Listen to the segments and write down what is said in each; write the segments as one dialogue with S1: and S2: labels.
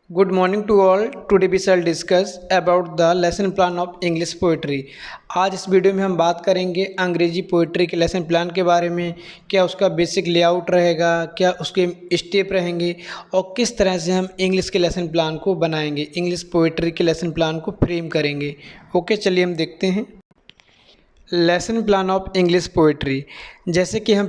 S1: Good morning to all. Today we shall discuss about the lesson plan of English poetry. आज इस video में हम बात करेंगे अंग्रेजी पोइट्री के लेसन प्लान के बारे में। क्या उसका बेसिक लेआउट रहेगा, क्या उसके स्टेप रहेंगे और किस तरह से हम इंग्लिश के लेसन प्लान को बनाएंगे, इंग्लिश पोइट्री के लेसन प्लान को फ्रेम करेंगे। ओके, चलिए हम देखते हैं lesson plan of English poetry. जैसे कि हम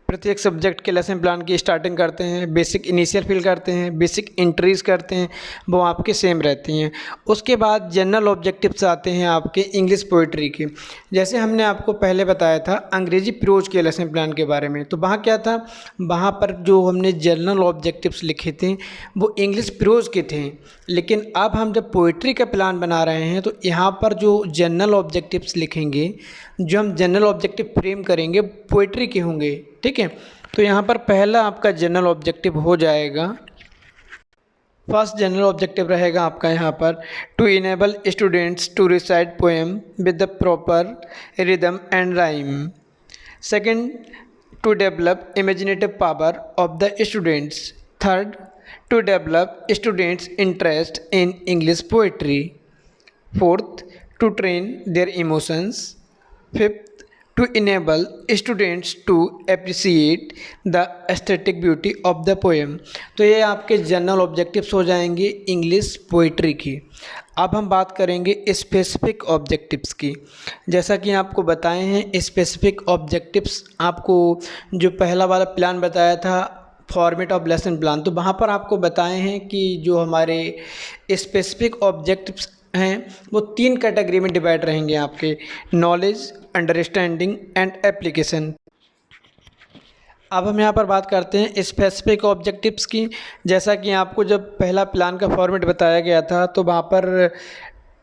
S1: प्रत्येक सब्जेक्ट के लेसन प्लान की स्टार्टिंग करते हैं, बेसिक इनिशियल फिल करते हैं, बेसिक एंट्रीज करते हैं, वो आपके सेम रहती हैं। उसके बाद जनरल ऑब्जेक्टिव्स आते हैं आपके इंग्लिश पोइट्री के। जैसे हमने आपको पहले बताया था अंग्रेजी प्रोज के लेसन प्लान के बारे में, तो वहाँ क्या था, वहाँ पर जो हमने जनरल ऑब्जेक्टिव्स लिखे थे वो इंग्लिश प्रोज के थे। लेकिन अब हम जब पोइट्री का प्लान बना रहे हैं तो यहाँ पर जो जनरल ऑब्जेक्टिव्स लिखेंगे, जो हम जनरल ऑब्जेक्टिव फ्रेम करेंगे पोइट्री के होंगे। ठीक है, तो यहाँ पर पहला आपका जनरल ऑब्जेक्टिव हो जाएगा, फर्स्ट जनरल ऑब्जेक्टिव रहेगा आपका यहाँ पर to enable students to recite poem with the proper rhythm and rhyme. Second, to develop imaginative power of the students. Third, to develop students interest in English poetry. Fourth, to train their emotions. Fifth, to enable students to appreciate the aesthetic beauty of the poem। तो ये आपके general objectives हो जाएंगे English poetry की। अब हम बात करेंगे स्पेसिफिक ऑब्जेक्टिव्स की। जैसा कि आपको बताए हैं स्पेसिफिक ऑब्जेक्टिव्स, आपको जो पहला वाला प्लान बताया था फॉर्मेट ऑफ लेसन प्लान, तो वहाँ पर आपको बताए हैं कि जो हमारे स्पेसिफिक ऑब्जेक्टिव्स हैं वो 3 कैटेगरी में डिवाइड रहेंगे आपके, नॉलेज, अंडरस्टैंडिंग एंड एप्लीकेशन। अब हम यहाँ पर बात करते हैं स्पेसिफिक ऑब्जेक्टिव्स की। जैसा कि आपको जब पहला प्लान का फॉर्मेट बताया गया था तो वहाँ पर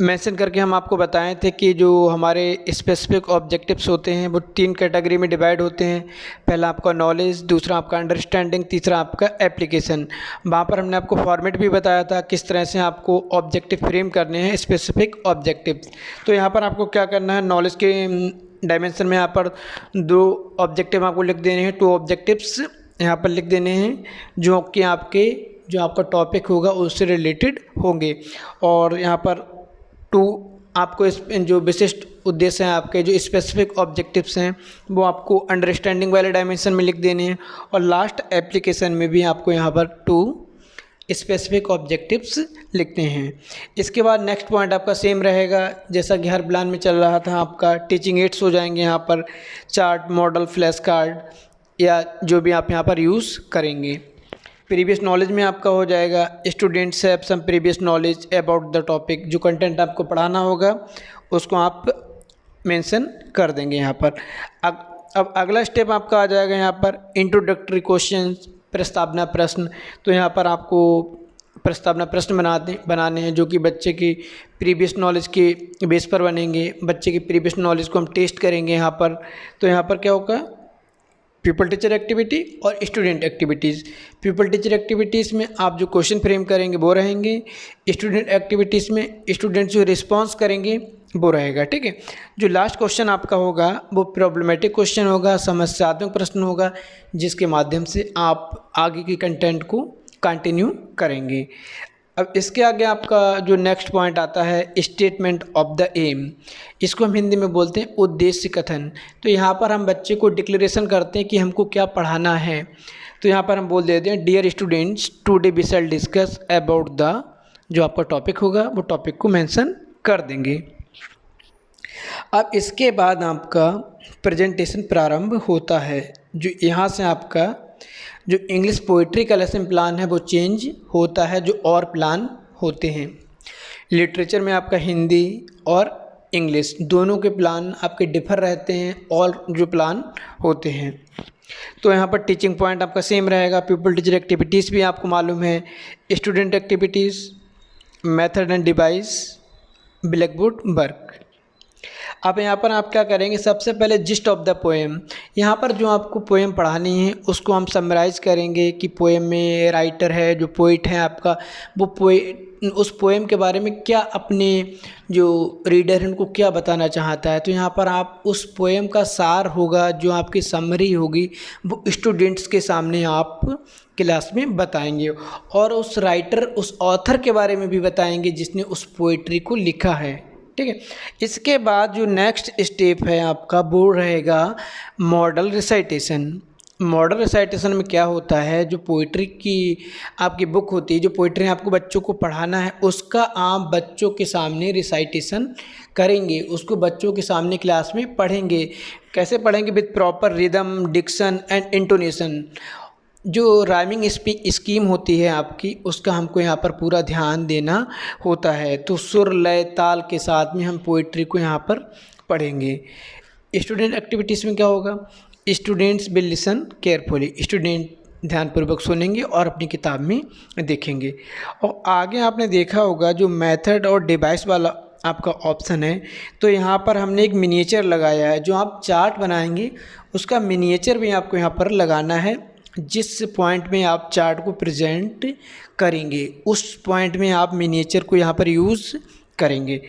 S1: मेंशन करके हम आपको बताए थे कि जो हमारे स्पेसिफिक ऑब्जेक्टिव्स होते हैं वो 3 कैटेगरी में डिवाइड होते हैं। पहला आपका नॉलेज, दूसरा आपका अंडरस्टैंडिंग, तीसरा आपका एप्लीकेशन। वहाँ पर हमने आपको फॉर्मेट भी बताया था किस तरह से आपको ऑब्जेक्टिव फ्रेम करने हैं स्पेसिफिक ऑब्जेक्टिव्स। तो यहाँ पर आपको क्या करना है, नॉलेज के डायमेंशन में यहाँ पर 2 ऑब्जेक्टिव आपको लिख देने हैं, 2 ऑब्जेक्टिव्स यहाँ पर लिख देने हैं जो कि आपका टॉपिक होगा उससे रिलेटेड होंगे। और यहाँ पर 2 आपको इस जो विशिष्ट उद्देश्य हैं आपके, जो स्पेसिफिक ऑब्जेक्टिव्स हैं वो आपको अंडरस्टैंडिंग वाले डायमेंशन में लिख देने हैं। और लास्ट एप्लीकेशन में भी आपको यहाँ पर 2 स्पेसिफिक ऑब्जेक्टिव्स लिखते हैं। इसके बाद नेक्स्ट पॉइंट आपका सेम रहेगा जैसा कि हर प्लान में चल रहा था आपका, टीचिंग एड्स हो जाएंगे यहाँ पर, चार्ट, मॉडल, फ्लैश कार्ड या जो भी आप यहाँ पर यूज़ करेंगे। प्रीवियस नॉलेज में आपका हो जाएगा students have some previous knowledge about the topic, जो कंटेंट आपको पढ़ाना होगा उसको आप मेंशन कर देंगे यहाँ पर। अब अगला स्टेप आपका आ जाएगा यहाँ पर इंट्रोडक्टरी क्वेश्चंस, प्रस्तावना प्रश्न। तो यहाँ पर आपको प्रस्तावना प्रश्न बनाने हैं जो कि बच्चे की प्रीवियस नॉलेज के बेस पर बनेंगे। बच्चे की प्रीवियस नॉलेज को हम टेस्ट करेंगे यहाँ पर। तो यहाँ पर क्या होगा, पीपल टीचर एक्टिविटी और student activities. People teacher activities में आप जो क्वेश्चन फ्रेम करेंगे वो रहेंगे, स्टूडेंट एक्टिविटीज़ में स्टूडेंट जो रिस्पॉन्स करेंगे वो रहेगा। ठीक है, जो लास्ट क्वेश्चन आपका होगा वो प्रॉब्लमेटिक क्वेश्चन होगा, समस्यात्मक प्रश्न होगा, जिसके माध्यम से आप आगे की कंटेंट को कंटिन्यू करेंगे। अब इसके आगे आपका जो नेक्स्ट पॉइंट आता है स्टेटमेंट ऑफ द एम, इसको हम हिंदी में बोलते हैं उद्देश्य कथन। तो यहाँ पर हम बच्चे को डिक्लेरेशन करते हैं कि हमको क्या पढ़ाना है। तो यहाँ पर हम बोल देते हैं dear students today we shall discuss about the, जो आपका टॉपिक होगा वो टॉपिक को मेंशन कर देंगे। अब इसके बाद आपका प्रेजेंटेशन प्रारंभ होता है, जो यहाँ से आपका जो इंग्लिश पोइट्री का लेसन प्लान है वो चेंज होता है, जो और प्लान होते हैं। लिटरेचर में आपका हिंदी और इंग्लिश दोनों के प्लान आपके डिफर रहते हैं और जो प्लान होते हैं। तो यहाँ पर टीचिंग पॉइंट आपका सेम रहेगा, पीपल टीचर एक्टिविटीज़ भी आपको मालूम है, student activities, method and device, black board work. अब यहाँ पर आप क्या करेंगे, सबसे पहले जिस्ट ऑफ द पोएम, यहाँ पर जो आपको पोएम पढ़ानी है उसको हम समराइज़ करेंगे कि पोएम में राइटर है, जो पोइट है आपका, वो उस पोएम के बारे में क्या अपने जो रीडर हैं उनको क्या बताना चाहता है। तो यहाँ पर आप उस पोएम का सार होगा, जो आपकी समरी होगी, वो स्टूडेंट्स के सामने आप क्लास में बताएंगे और उस राइटर, उस ऑथर के बारे में भी बताएंगे जिसने उस पोइट्री को लिखा है। ठीक है। इसके बाद जो नेक्स्ट स्टेप है आपका वो रहेगा मॉडल रिसाइटेशन। मॉडल रिसाइटेशन में क्या होता है, जो पोइट्री की आपकी बुक होती है, जो पोइट्री आपको बच्चों को पढ़ाना है, उसका आप बच्चों के सामने रिसाइटेशन करेंगे, उसको बच्चों के सामने क्लास में पढ़ेंगे। कैसे पढ़ेंगे? With proper rhythm, diction and intonation. जो राइमिंग स्कीम होती है आपकी, उसका हमको यहाँ पर पूरा ध्यान देना होता है। तो सुर, लय, ताल के साथ में हम पोइट्री को यहाँ पर पढ़ेंगे। स्टूडेंट एक्टिविटीज़ में क्या होगा? Students will listen carefully. Student ध्यानपूर्वक सुनेंगे और अपनी किताब में देखेंगे। और आगे आपने देखा होगा जो मेथड और डिवाइस वाला आपका ऑप्शन है, तो यहाँ पर हमने एक मिनिएचर लगाया है। जो आप चार्ट बनाएंगे उसका मिनिएचर भी आपको यहाँ पर लगाना है। जिस पॉइंट में आप चार्ट को प्रेजेंट करेंगे उस पॉइंट में आप मिनिएचर को यहाँ पर यूज़ करेंगे।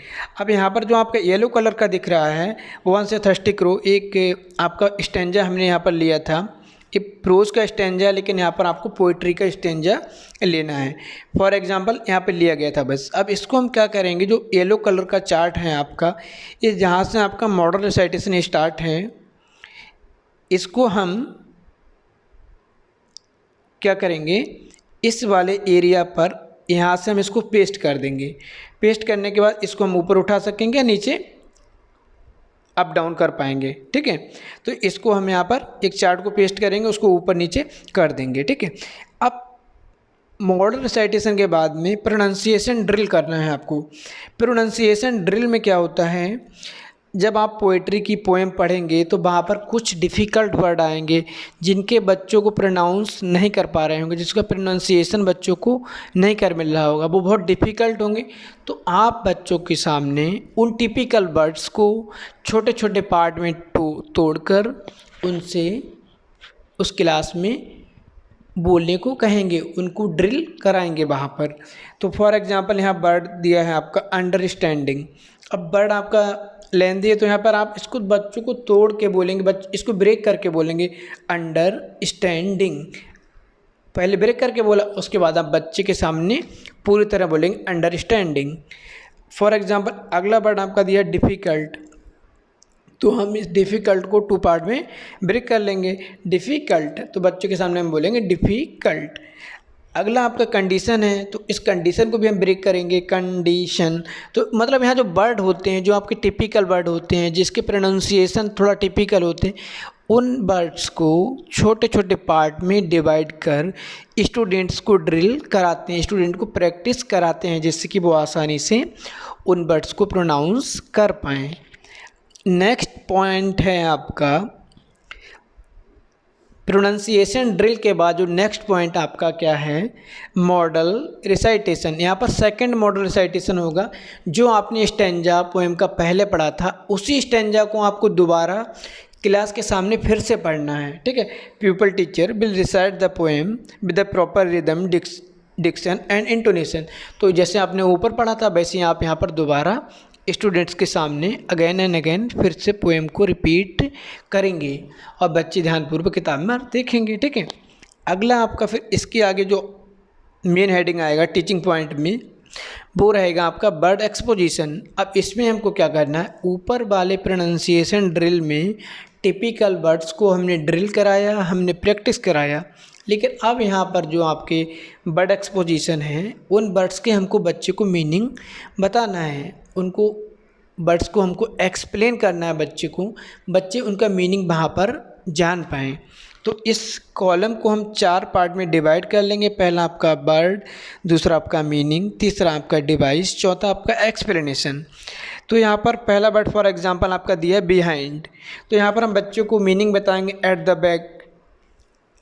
S1: अब यहाँ पर जो आपका येलो कलर का दिख रहा है 1 से 30 रो, एक आपका स्टेंजा हमने यहाँ पर लिया था। ये प्रोज का स्टेंजा, लेकिन यहाँ पर आपको पोइट्री का स्टेंजा लेना है। फॉर एग्जांपल यहाँ पे लिया गया था बस। अब इसको हम क्या करेंगे, जो येलो कलर का चार्ट है आपका, ये जहाँ से आपका मॉडल रिसाइटेशन स्टार्ट है, इसको हम क्या करेंगे, इस वाले एरिया पर यहाँ से हम इसको पेस्ट कर देंगे। पेस्ट करने के बाद इसको हम ऊपर उठा सकेंगे, नीचे अप डाउन कर पाएंगे। ठीक है। तो इसको हम यहाँ पर एक चार्ट को पेस्ट करेंगे, उसको ऊपर नीचे कर देंगे। ठीक है। अब मॉडल रिसाइटेशन के बाद में प्रोनाउंसिएशन ड्रिल करना है आपको। प्रोनाउंसिएशन ड्रिल में क्या होता है, जब आप पोइट्री की पोएम पढ़ेंगे तो वहाँ पर कुछ डिफ़िकल्ट वर्ड आएंगे जिनके बच्चों को प्रोनाउंस नहीं कर पा रहे होंगे, जिसका प्रोनाउंसिएशन बच्चों को नहीं कर मिल रहा होगा, वो बहुत डिफ़िकल्ट होंगे। तो आप बच्चों के सामने उन टिपिकल वर्ड्स को छोटे छोटे पार्ट में तोड़कर उनसे उस क्लास में बोलने को कहेंगे, उनको ड्रिल कराएंगे वहाँ पर। तो फॉर एग्जांपल यहाँ वर्ड दिया है आपका अंडरस्टैंडिंग। अब वर्ड आपका लेंदी है, तो यहाँ पर आप इसको बच्चों को तोड़ के बोलेंगे, इसको ब्रेक करके बोलेंगे अंडरस्टैंडिंग। पहले ब्रेक करके बोला, उसके बाद आप बच्चे के सामने पूरी तरह बोलेंगे अंडरस्टैंडिंग। फॉर एग्जांपल अगला वर्ड आपका दिया डिफ़िकल्ट, तो हम इस डिफ़िकल्ट को 2 पार्ट में ब्रेक कर लेंगे। डिफ़िकल्ट, तो बच्चों के सामने हम बोलेंगे डिफ़िकल्ट। अगला आपका कंडीशन है, तो इस कंडीशन को भी हम ब्रेक करेंगे कंडीशन। तो मतलब यहाँ जो वर्ड होते हैं, जो आपके टिपिकल वर्ड होते हैं, जिसके प्रोनाउंसिएशन थोड़ा टिपिकल होते हैं, उन वर्ड्स को छोटे छोटे पार्ट में डिवाइड कर स्टूडेंट्स को ड्रिल कराते हैं, स्टूडेंट को प्रैक्टिस कराते हैं, जिससे कि वो आसानी से उन वर्ड्स को प्रोनाउंस कर पाएँ। नेक्स्ट पॉइंट है आपका प्रोनाउंसिएशन ड्रिल के बाद जो नेक्स्ट पॉइंट आपका क्या है, मॉडल रिसाइटेशन। यहाँ पर सेकंड मॉडल रिसाइटेशन होगा। जो आपने स्टेंजा पोएम का पहले पढ़ा था, उसी स्टेंजा को आपको दोबारा क्लास के सामने फिर से पढ़ना है। ठीक है। Pupil teacher will recite the poem with the proper rhythm, diction and intonation. तो जैसे आपने ऊपर पढ़ा था वैसे ही आप यहाँ पर दोबारा स्टूडेंट्स के सामने अगेन एंड अगेन फिर से पोएम को रिपीट करेंगे और बच्चे ध्यानपूर्वक किताब में देखेंगे। ठीक है। अगला आपका फिर इसके आगे जो मेन हेडिंग आएगा टीचिंग पॉइंट में, वो रहेगा आपका वर्ड एक्सपोजिशन। अब इसमें हमको क्या करना है, ऊपर वाले प्रोनाउंसिएशन ड्रिल में टिपिकल वर्ड्स को हमने ड्रिल कराया, हमने प्रैक्टिस कराया, लेकिन अब यहाँ पर जो आपके वर्ड एक्सपोजिशन हैं, उन वर्ड्स के हमको बच्चे को मीनिंग बताना है, उनको वर्ड्स को हमको एक्सप्लेन करना है बच्चे उनका मीनिंग वहाँ पर जान पाएँ। तो इस कॉलम को हम 4 पार्ट में डिवाइड कर लेंगे। पहला आपका वर्ड, दूसरा आपका मीनिंग, तीसरा आपका डिवाइस, चौथा आपका एक्सप्लेनेशन। तो यहाँ पर पहला वर्ड फॉर एग्जांपल आपका दिया बिहाइंड, तो यहाँ पर हम बच्चों को मीनिंग बताएंगे एट द बैक।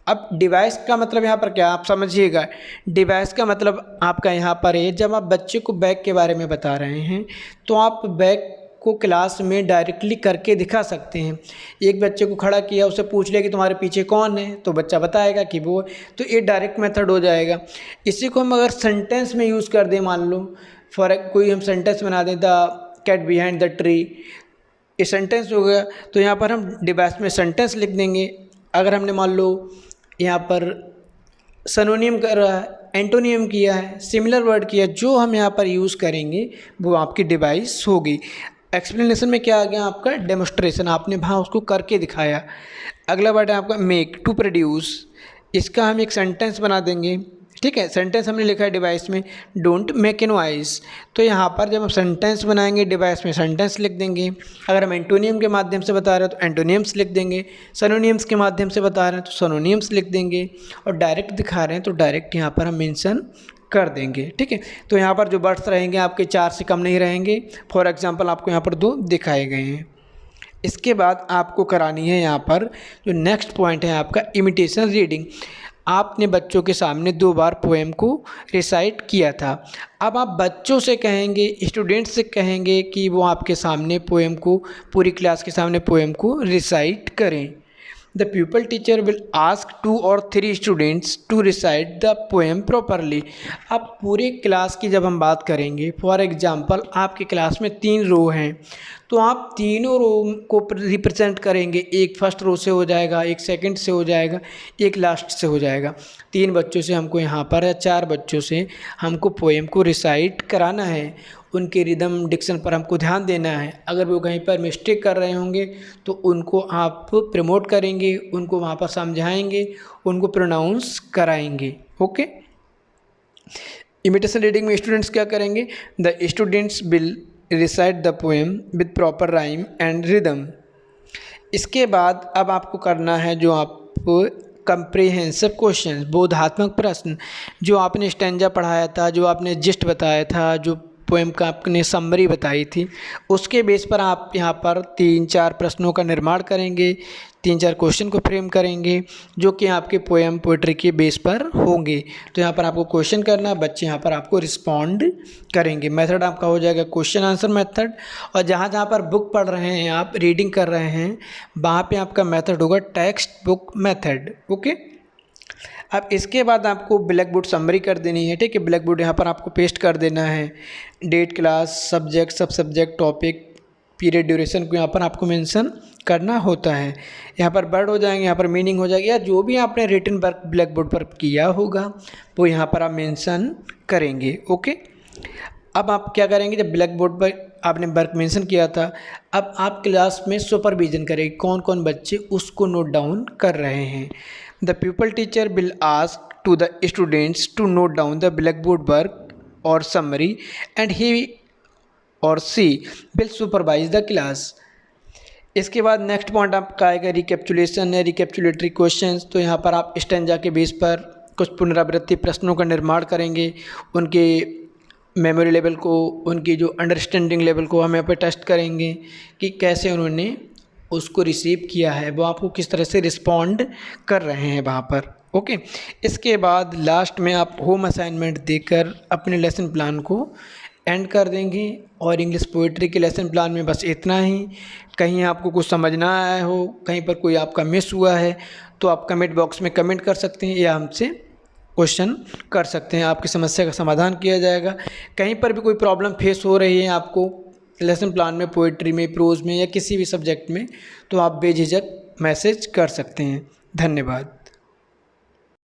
S1: अब डिवाइस का मतलब यहाँ पर क्या, आप समझिएगा। डिवाइस का मतलब आपका यहाँ पर है, जब आप बच्चे को बैग के बारे में बता रहे हैं तो आप बैग को क्लास में डायरेक्टली करके दिखा सकते हैं। एक बच्चे को खड़ा किया, उससे पूछ लिया कि तुम्हारे पीछे कौन है, तो बच्चा बताएगा कि वो, तो ये डायरेक्ट मेथड हो जाएगा। इसी को हम अगर सेंटेंस में यूज़ कर दें, मान लो फॉर कोई हम सेंटेंस बना दें, the cat behind the tree, ये सेंटेंस हो गया। तो यहाँ पर हम डिवाइस में सेंटेंस लिख देंगे। अगर हमने मान लो यहाँ पर सिनोनिम कर रहा है, एंटोनियम किया है, सिमिलर वर्ड किया, जो हम यहाँ पर यूज़ करेंगे वो आपकी डिवाइस होगी। एक्सप्लेनेशन में क्या आ गया आपका, डेमोस्ट्रेशन, आपने वहाँ उसको करके दिखाया। अगला वर्ड है आपका मेक, टू प्रोड्यूस, इसका हम एक सेंटेंस बना देंगे। ठीक है, सेंटेंस हमने लिखा है डिवाइस में, डोंट मेक ए नॉइज़, तो यहाँ पर जब हम सेंटेंस बनाएंगे डिवाइस में सेंटेंस लिख देंगे। अगर हम एंटोनियम के माध्यम से बता रहे हैं तो एंटोनियम्स लिख देंगे, सिनोनिम्स के माध्यम से बता रहे हैं तो सिनोनिम्स लिख देंगे, और डायरेक्ट दिखा रहे हैं तो डायरेक्ट यहाँ पर हम मेंशन कर देंगे। ठीक है, तो यहाँ पर जो वर्ड्स रहेंगे आपके 4 से कम नहीं रहेंगे। फॉर एग्जाम्पल आपको यहाँ पर 2 दिखाए गए हैं। इसके बाद आपको करानी है यहाँ पर जो नेक्स्ट पॉइंट है आपका इमिटेशन रीडिंग। आपने बच्चों के सामने 2 बार पोएम को रिसाइट किया था। अब आप बच्चों से कहेंगे, स्टूडेंट्स से कहेंगे कि वो आपके सामने पोएम को, पूरी क्लास के सामने पोएम को रिसाइट करें। The pupil teacher will ask 2 or 3 students to recite the poem properly. अब पूरे क्लास की जब हम बात करेंगे, फॉर एग्जांपल आपके क्लास में 3 रो हैं, तो आप तीनों रो को रिप्रेजेंट करेंगे। एक फर्स्ट रो से हो जाएगा, एक सेकंड से हो जाएगा, एक लास्ट से हो जाएगा। 3 बच्चों से हमको यहाँ पर या 4 बच्चों से हमको पोएम को रिसाइट कराना है। उनके रिदम डिक्शन पर हमको ध्यान देना है। अगर वो कहीं पर मिस्टेक कर रहे होंगे तो उनको आप प्रमोट करेंगे, उनको वहाँ पर समझाएंगे, उनको प्रोनाउंस कराएंगे। ओके, इमिटेशन रीडिंग में स्टूडेंट्स क्या करेंगे, the students will recite the poem with proper rhyme and rhythm. इसके बाद अब आपको करना है जो आप कंप्रिहेंसिव क्वेश्चन, बोधात्मक प्रश्न, जो आपने स्टैंजा पढ़ाया था, जो आपने जिस्ट बताया था, जो पोएम का आपने समरी बताई थी, उसके बेस पर आप यहाँ पर 3-4 प्रश्नों का निर्माण करेंगे, 3-4 क्वेश्चन को फ्रेम करेंगे जो कि आपके पोएम पोइट्री के बेस पर होंगे। तो यहाँ पर आपको क्वेश्चन करना है, बच्चे यहाँ पर आपको रिस्पॉन्ड करेंगे। मेथड आपका हो जाएगा क्वेश्चन आंसर मेथड, और जहाँ जहाँ पर बुक पढ़ रहे हैं, आप रीडिंग कर रहे हैं, वहाँ पे आपका मेथड होगा टेक्स्ट बुक मेथड। ओके, अब इसके बाद आपको ब्लैक बोर्ड समरी कर देनी है। ठीक है, ब्लैक बोर्ड यहाँ पर आपको पेस्ट कर देना है। डेट, क्लास, सब्जेक्ट, सब सब्जेक्ट, टॉपिक, पीरियड, ड्यूरेशन को यहाँ पर आपको मेंशन करना होता है। यहाँ पर वर्ड हो जाएंगे, यहाँ पर मीनिंग हो जाएगी, या जो भी आपने रिटन वर्क ब्लैक बोर्ड पर किया होगा वो यहाँ पर आप मेंशन करेंगे। ओके, अब आप क्या करेंगे, जब ब्लैक बोर्ड पर आपने वर्क मेंशन किया था, अब आप क्लास में सुपरविजन करेंगे, कौन कौन बच्चे उसको नोट डाउन कर रहे हैं। The pupil teacher will ask to the students to note down the blackboard work और समरी एंड ही और she will supervise the class. इसके बाद नेक्स्ट पॉइंट आपका आएगा रिकैप्चुलेशन है, रिकैप्चुलेटरी क्वेश्चंस। तो यहाँ पर आप स्टैंजा के बेस पर कुछ पुनरावृत्ति प्रश्नों का निर्माण करेंगे, उनके मेमोरी लेवल को, उनकी जो अंडरस्टैंडिंग लेवल को हम यहाँ पर टेस्ट करेंगे कि कैसे उन्होंने उसको रिसीव किया है, वो आपको किस तरह से रिस्पॉन्ड कर रहे हैं वहाँ पर। ओके, इसके बाद लास्ट में आप होम असाइनमेंट देकर अपने लेसन प्लान को एंड कर देंगे। और इंग्लिश पोइट्री के लेसन प्लान में बस इतना ही। कहीं आपको कुछ समझ ना आया हो, कहीं पर कोई आपका मिस हुआ है, तो आप कमेंट बॉक्स में कमेंट कर सकते हैं या हमसे क्वेश्चन कर सकते हैं, आपकी समस्या का समाधान किया जाएगा। कहीं पर भी कोई प्रॉब्लम फेस हो रही है आपको लेसन प्लान में, पोइट्री में, प्रोज में या किसी भी सब्जेक्ट में, तो आप बेझिझक मैसेज कर सकते हैं। धन्यवाद।